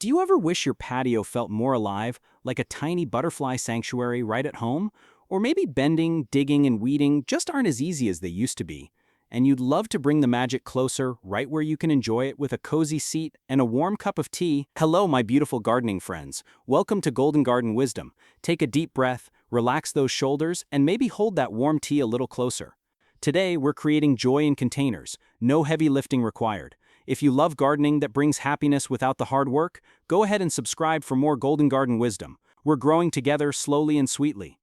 Do you ever wish your patio felt more alive, like a tiny butterfly sanctuary right at home? Or maybe bending, digging, and weeding just aren't as easy as they used to be, and you'd love to bring the magic closer, right where you can enjoy it with a cozy seat and a warm cup of tea? Hello, my beautiful gardening friends. Welcome to Golden Garden Wisdom. Take a deep breath, relax those shoulders, and maybe hold that warm tea a little closer. Today, we're creating joy in containers, no heavy lifting required. If you love gardening that brings happiness without the hard work, go ahead and subscribe for more Golden Garden wisdom. We're growing together slowly and sweetly.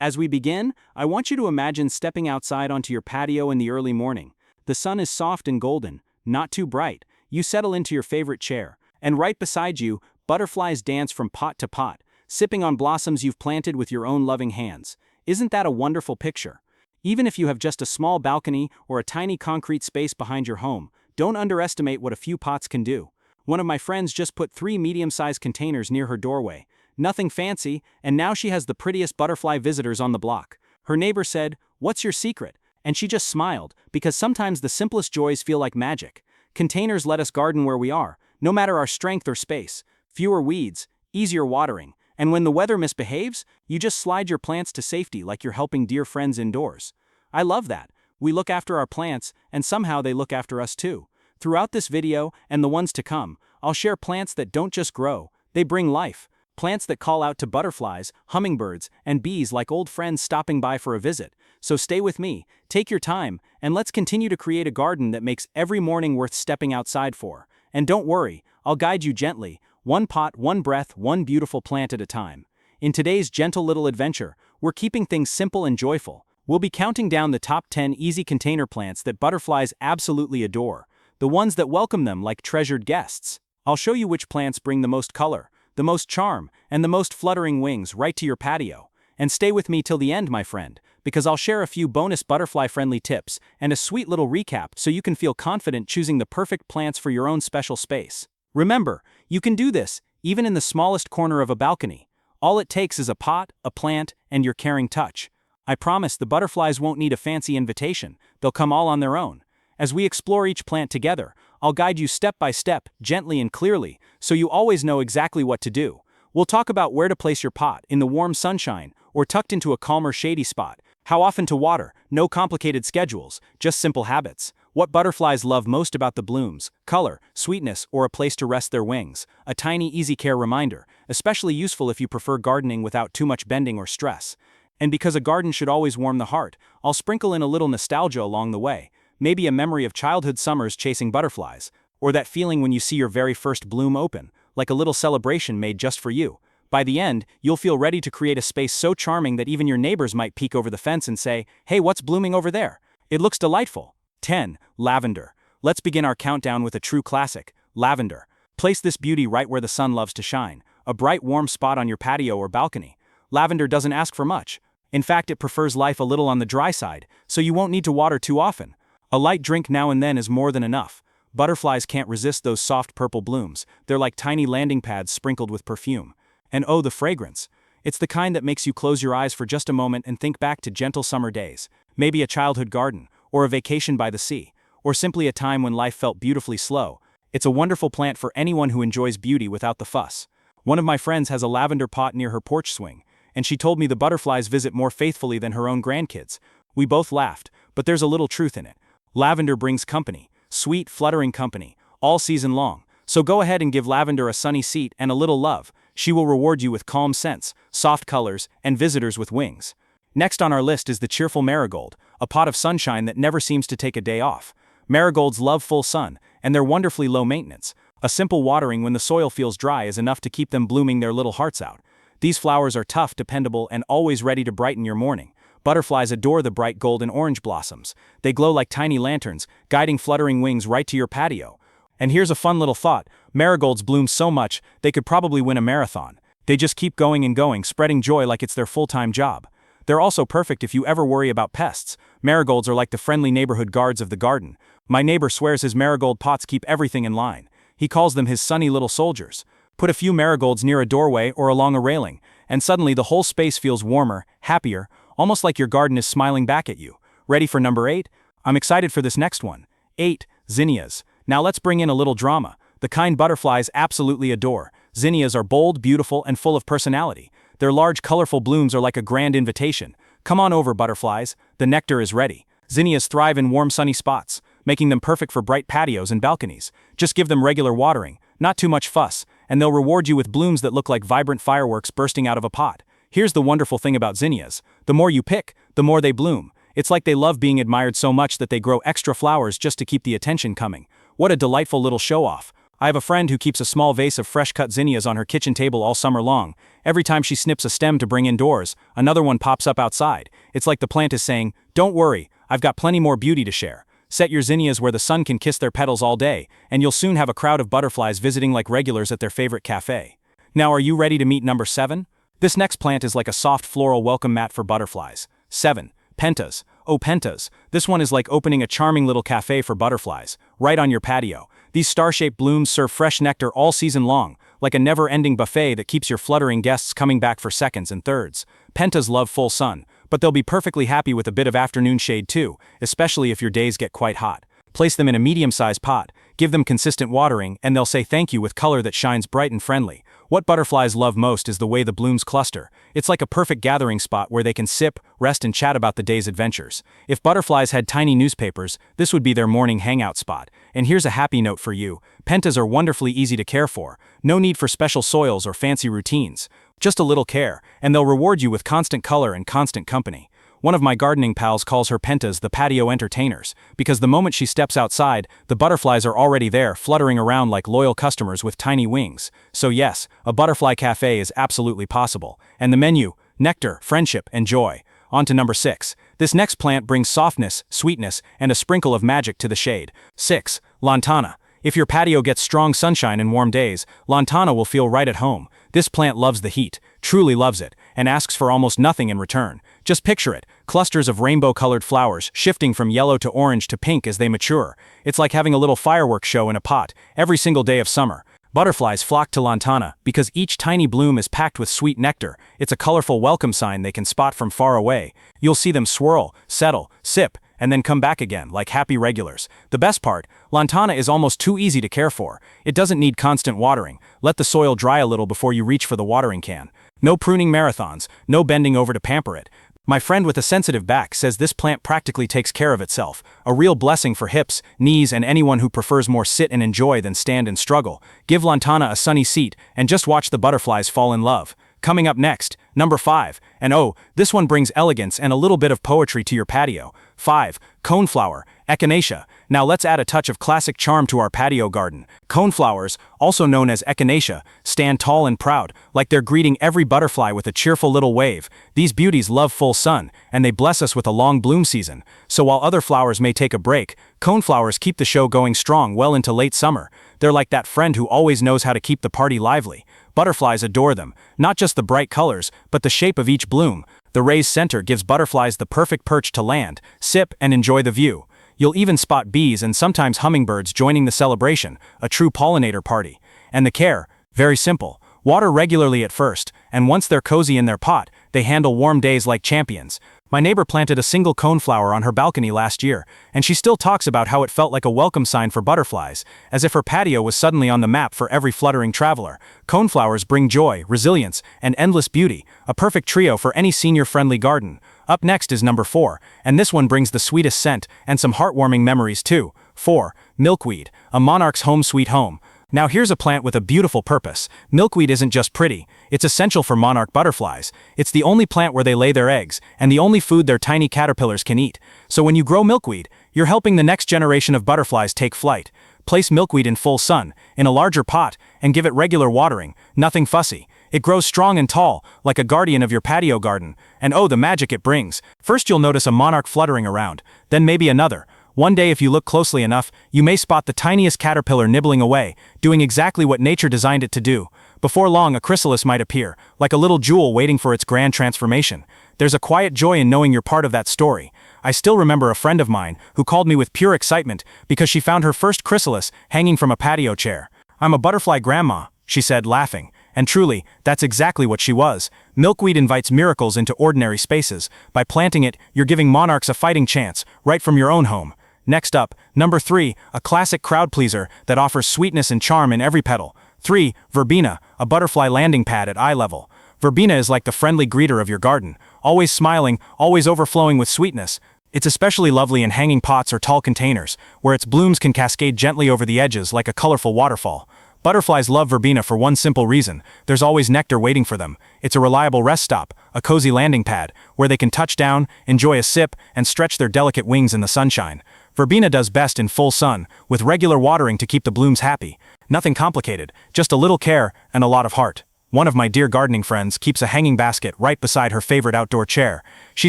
As we begin, I want you to imagine stepping outside onto your patio in the early morning. The sun is soft and golden, not too bright. You settle into your favorite chair, and right beside you, butterflies dance from pot to pot, sipping on blossoms you've planted with your own loving hands. Isn't that a wonderful picture? Even if you have just a small balcony or a tiny concrete space behind your home, don't underestimate what a few pots can do. One of my friends just put 3 medium-sized containers near her doorway. Nothing fancy, and now she has the prettiest butterfly visitors on the block. Her neighbor said, "What's your secret?" And she just smiled, because sometimes the simplest joys feel like magic. Containers let us garden where we are, no matter our strength or space. Fewer weeds, easier watering, and when the weather misbehaves, you just slide your plants to safety like you're helping dear friends indoors. I love that. We look after our plants, and somehow they look after us too. Throughout this video, and the ones to come, I'll share plants that don't just grow, they bring life. Plants that call out to butterflies, hummingbirds, and bees like old friends stopping by for a visit. So stay with me, take your time, and let's continue to create a garden that makes every morning worth stepping outside for. And don't worry, I'll guide you gently, one pot, one breath, one beautiful plant at a time. In today's gentle little adventure, we're keeping things simple and joyful. We'll be counting down the top 10 easy container plants that butterflies absolutely adore, the ones that welcome them like treasured guests. I'll show you which plants bring the most color, the most charm, and the most fluttering wings right to your patio. And stay with me till the end, my friend, because I'll share a few bonus butterfly-friendly tips and a sweet little recap so you can feel confident choosing the perfect plants for your own special space. Remember, you can do this, even in the smallest corner of a balcony. All it takes is a pot, a plant, and your caring touch. I promise the butterflies won't need a fancy invitation, they'll come all on their own. As we explore each plant together, I'll guide you step by step, gently and clearly, so you always know exactly what to do. We'll talk about where to place your pot, in the warm sunshine, or tucked into a calmer shady spot, how often to water, no complicated schedules, just simple habits. What butterflies love most about the blooms, color, sweetness, or a place to rest their wings. A tiny easy care reminder, especially useful if you prefer gardening without too much bending or stress. And because a garden should always warm the heart, I'll sprinkle in a little nostalgia along the way. Maybe a memory of childhood summers chasing butterflies, or that feeling when you see your very first bloom open, like a little celebration made just for you. By the end, you'll feel ready to create a space so charming that even your neighbors might peek over the fence and say, "Hey, what's blooming over there? It looks delightful." 10. Lavender. Let's begin our countdown with a true classic, lavender. Place this beauty right where the sun loves to shine, a bright warm spot on your patio or balcony. Lavender doesn't ask for much. In fact, it prefers life a little on the dry side, so you won't need to water too often. A light drink now and then is more than enough. Butterflies can't resist those soft purple blooms. They're like tiny landing pads sprinkled with perfume. And oh, the fragrance. It's the kind that makes you close your eyes for just a moment and think back to gentle summer days. Maybe a childhood garden, or a vacation by the sea, or simply a time when life felt beautifully slow. It's a wonderful plant for anyone who enjoys beauty without the fuss. One of my friends has a lavender pot near her porch swing, and she told me the butterflies visit more faithfully than her own grandkids. We both laughed, but there's a little truth in it. Lavender brings company, sweet, fluttering company, all season long. So go ahead and give lavender a sunny seat and a little love. She will reward you with calm scents, soft colors, and visitors with wings. Next on our list is the cheerful marigold, a pot of sunshine that never seems to take a day off. Marigolds love full sun, and they're wonderfully low maintenance. A simple watering when the soil feels dry is enough to keep them blooming their little hearts out. These flowers are tough, dependable, and always ready to brighten your morning. Butterflies adore the bright gold and orange blossoms. They glow like tiny lanterns, guiding fluttering wings right to your patio. And here's a fun little thought. Marigolds bloom so much, they could probably win a marathon. They just keep going and going, spreading joy like it's their full-time job. They're also perfect if you ever worry about pests. Marigolds are like the friendly neighborhood guards of the garden. My neighbor swears his marigold pots keep everything in line. He calls them his sunny little soldiers. Put a few marigolds near a doorway or along a railing, and suddenly the whole space feels warmer, happier, almost like your garden is smiling back at you. Ready for number 8? I'm excited for this next one. 8. Zinnias. Now let's bring in a little drama. The kind butterflies absolutely adore. Zinnias are bold, beautiful, and full of personality. Their large, colorful blooms are like a grand invitation. Come on over, butterflies. The nectar is ready. Zinnias thrive in warm, sunny spots, making them perfect for bright patios and balconies. Just give them regular watering, not too much fuss, and they'll reward you with blooms that look like vibrant fireworks bursting out of a pot. Here's the wonderful thing about zinnias. The more you pick, the more they bloom. It's like they love being admired so much that they grow extra flowers just to keep the attention coming. What a delightful little show-off. I have a friend who keeps a small vase of fresh-cut zinnias on her kitchen table all summer long. Every time she snips a stem to bring indoors, another one pops up outside. It's like the plant is saying, "Don't worry, I've got plenty more beauty to share." Set your zinnias where the sun can kiss their petals all day, and you'll soon have a crowd of butterflies visiting like regulars at their favorite cafe. Now, are you ready to meet number 7? This next plant is like a soft floral welcome mat for butterflies. 7. Pentas. Oh, pentas. This one is like opening a charming little cafe for butterflies, right on your patio. These star-shaped blooms serve fresh nectar all season long, like a never-ending buffet that keeps your fluttering guests coming back for seconds and thirds. Pentas love full sun, but they'll be perfectly happy with a bit of afternoon shade too, especially if your days get quite hot. Place them in a medium-sized pot, give them consistent watering, and they'll say thank you with color that shines bright and friendly. What butterflies love most is the way the blooms cluster. It's like a perfect gathering spot where they can sip, rest, and chat about the day's adventures. If butterflies had tiny newspapers, this would be their morning hangout spot. And here's a happy note for you. Pentas are wonderfully easy to care for. No need for special soils or fancy routines. Just a little care, and they'll reward you with constant color and constant company. One of my gardening pals calls her pentas the patio entertainers, because the moment she steps outside, the butterflies are already there, fluttering around like loyal customers with tiny wings. So yes, a butterfly cafe is absolutely possible. And the menu: nectar, friendship, and joy. On to number 6. This next plant brings softness, sweetness, and a sprinkle of magic to the shade. 6. Lantana. If your patio gets strong sunshine and warm days, Lantana will feel right at home. This plant loves the heat, truly loves it, and asks for almost nothing in return. Just picture it, clusters of rainbow-colored flowers shifting from yellow to orange to pink as they mature. It's like having a little fireworks show in a pot, every single day of summer. Butterflies flock to Lantana because each tiny bloom is packed with sweet nectar. It's a colorful welcome sign they can spot from far away. You'll see them swirl, settle, sip, and then come back again, like happy regulars. The best part, Lantana is almost too easy to care for. It doesn't need constant watering. Let the soil dry a little before you reach for the watering can. No pruning marathons, no bending over to pamper it. My friend with a sensitive back says this plant practically takes care of itself. A real blessing for hips, knees, and anyone who prefers more sit and enjoy than stand and struggle. Give Lantana a sunny seat, and just watch the butterflies fall in love. Coming up next, number 5, and oh, this one brings elegance and a little bit of poetry to your patio. 5. Coneflower, Echinacea. Now let's add a touch of classic charm to our patio garden. Coneflowers, also known as Echinacea, stand tall and proud, like they're greeting every butterfly with a cheerful little wave. These beauties love full sun, and they bless us with a long bloom season. So while other flowers may take a break, coneflowers keep the show going strong well into late summer. They're like that friend who always knows how to keep the party lively. Butterflies adore them, not just the bright colors, but the shape of each bloom. The raised center gives butterflies the perfect perch to land, sip, and enjoy the view. You'll even spot bees and sometimes hummingbirds joining the celebration, a true pollinator party. And the care? Very simple. Water regularly at first, and once they're cozy in their pot, they handle warm days like champions. My neighbor planted a single coneflower on her balcony last year, and she still talks about how it felt like a welcome sign for butterflies, as if her patio was suddenly on the map for every fluttering traveler. Coneflowers bring joy, resilience, and endless beauty, a perfect trio for any senior-friendly garden. Up next is number 4, and this one brings the sweetest scent and some heartwarming memories too. 4. Milkweed, a monarch's home sweet home. Now here's a plant with a beautiful purpose. Milkweed isn't just pretty, it's essential for monarch butterflies. It's the only plant where they lay their eggs, and the only food their tiny caterpillars can eat. So when you grow milkweed, you're helping the next generation of butterflies take flight. Place milkweed in full sun, in a larger pot, and give it regular watering, nothing fussy. It grows strong and tall, like a guardian of your patio garden. And oh, the magic it brings. First you'll notice a monarch fluttering around, then maybe another. One day, if you look closely enough, you may spot the tiniest caterpillar nibbling away, doing exactly what nature designed it to do. Before long, a chrysalis might appear, like a little jewel waiting for its grand transformation. There's a quiet joy in knowing you're part of that story. I still remember a friend of mine who called me with pure excitement because she found her first chrysalis hanging from a patio chair. "I'm a butterfly grandma," she said, laughing. And truly, that's exactly what she was. Milkweed invites miracles into ordinary spaces. By planting it, you're giving monarchs a fighting chance, right from your own home. Next up, number 3, a classic crowd pleaser that offers sweetness and charm in every petal. 3. Verbena, a butterfly landing pad at eye level. Verbena is like the friendly greeter of your garden, always smiling, always overflowing with sweetness. It's especially lovely in hanging pots or tall containers, where its blooms can cascade gently over the edges like a colorful waterfall. Butterflies love verbena for one simple reason: there's always nectar waiting for them. It's a reliable rest stop, a cozy landing pad, where they can touch down, enjoy a sip, and stretch their delicate wings in the sunshine. Verbena does best in full sun, with regular watering to keep the blooms happy. Nothing complicated, just a little care and a lot of heart. One of my dear gardening friends keeps a hanging basket right beside her favorite outdoor chair. She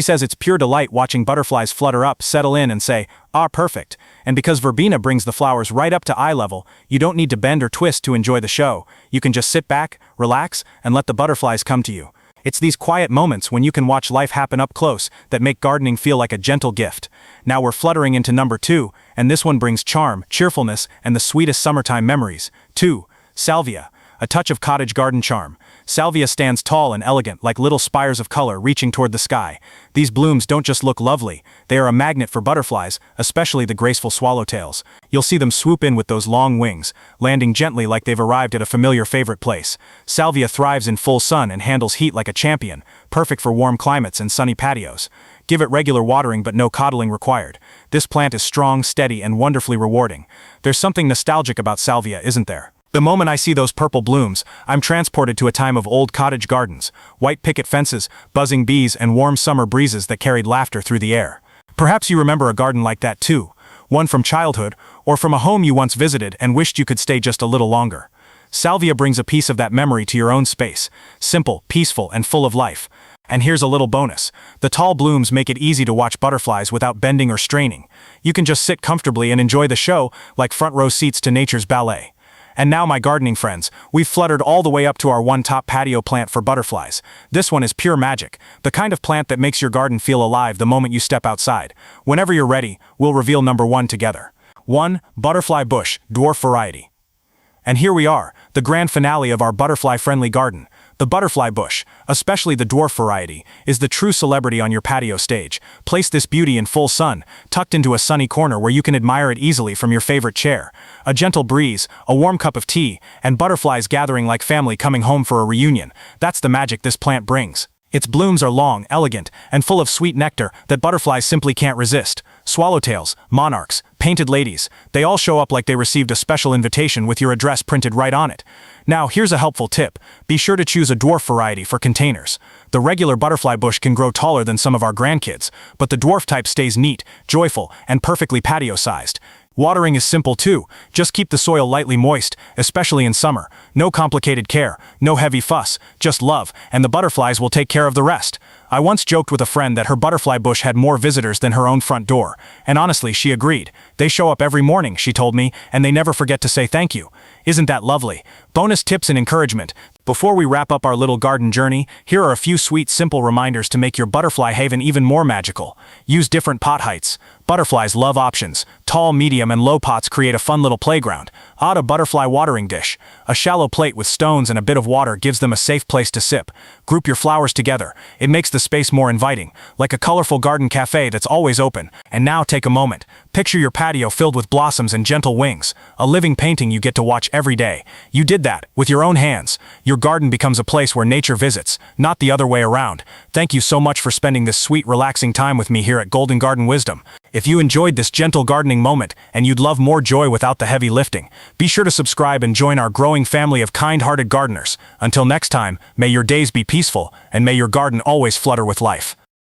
says it's pure delight watching butterflies flutter up, settle in, and say, "Ah, perfect." And because verbena brings the flowers right up to eye level, you don't need to bend or twist to enjoy the show. You can just sit back, relax, and let the butterflies come to you. It's these quiet moments when you can watch life happen up close that make gardening feel like a gentle gift. Now we're fluttering into number 2, and this one brings charm, cheerfulness, and the sweetest summertime memories. 2. Salvia. A touch of cottage garden charm. Salvia stands tall and elegant, like little spires of color reaching toward the sky. These blooms don't just look lovely, they are a magnet for butterflies, especially the graceful swallowtails. You'll see them swoop in with those long wings, landing gently like they've arrived at a familiar favorite place. Salvia thrives in full sun and handles heat like a champion, perfect for warm climates and sunny patios. Give it regular watering but no coddling required. This plant is strong, steady, and wonderfully rewarding. There's something nostalgic about salvia, isn't there? The moment I see those purple blooms, I'm transported to a time of old cottage gardens, white picket fences, buzzing bees, and warm summer breezes that carried laughter through the air. Perhaps you remember a garden like that too, one from childhood, or from a home you once visited and wished you could stay just a little longer. Salvia brings a piece of that memory to your own space, simple, peaceful, and full of life. And here's a little bonus. The tall blooms make it easy to watch butterflies without bending or straining. You can just sit comfortably and enjoy the show like front row seats to nature's ballet. And now, my gardening friends, we've fluttered all the way up to our one top patio plant for butterflies. This one is pure magic, the kind of plant that makes your garden feel alive the moment you step outside. Whenever you're ready, we'll reveal number 1 together. 1. Butterfly bush, dwarf variety. And here we are, the grand finale of our butterfly-friendly garden. The butterfly bush, especially the dwarf variety, is the true celebrity on your patio stage. Place this beauty in full sun, tucked into a sunny corner where you can admire it easily from your favorite chair. A gentle breeze, a warm cup of tea, and butterflies gathering like family coming home for a reunion. That's the magic this plant brings. Its blooms are long, elegant, and full of sweet nectar that butterflies simply can't resist. Swallowtails, monarchs, painted ladies, they all show up like they received a special invitation with your address printed right on it. Now, here's a helpful tip. Be sure to choose a dwarf variety for containers. The regular butterfly bush can grow taller than some of our grandkids, but the dwarf type stays neat, joyful, and perfectly patio-sized. Watering is simple too. Just keep the soil lightly moist, especially in summer. No complicated care, no heavy fuss, just love, and the butterflies will take care of the rest. I once joked with a friend that her butterfly bush had more visitors than her own front door, and honestly, she agreed. They show up every morning, she told me, and they never forget to say thank you. Isn't that lovely? Bonus tips and encouragement. Before we wrap up our little garden journey, here are a few sweet, simple reminders to make your butterfly haven even more magical. Use different pot heights. Butterflies love options. Tall, medium, and low pots create a fun little playground. Add a butterfly watering dish. A shallow plate with stones and a bit of water gives them a safe place to sip. Group your flowers together. It makes the space more inviting, like a colorful garden cafe that's always open. And now take a moment. Picture your patio filled with blossoms and gentle wings. A living painting you get to watch every day. You did that, with your own hands. Your garden becomes a place where nature visits, not the other way around. Thank you so much for spending this sweet, relaxing time with me here at Golden Garden Wisdom. If you enjoyed this gentle gardening moment and you'd love more joy without the heavy lifting, be sure to subscribe and join our growing family of kind-hearted gardeners. Until next time, may your days be peaceful and may your garden always flutter with life.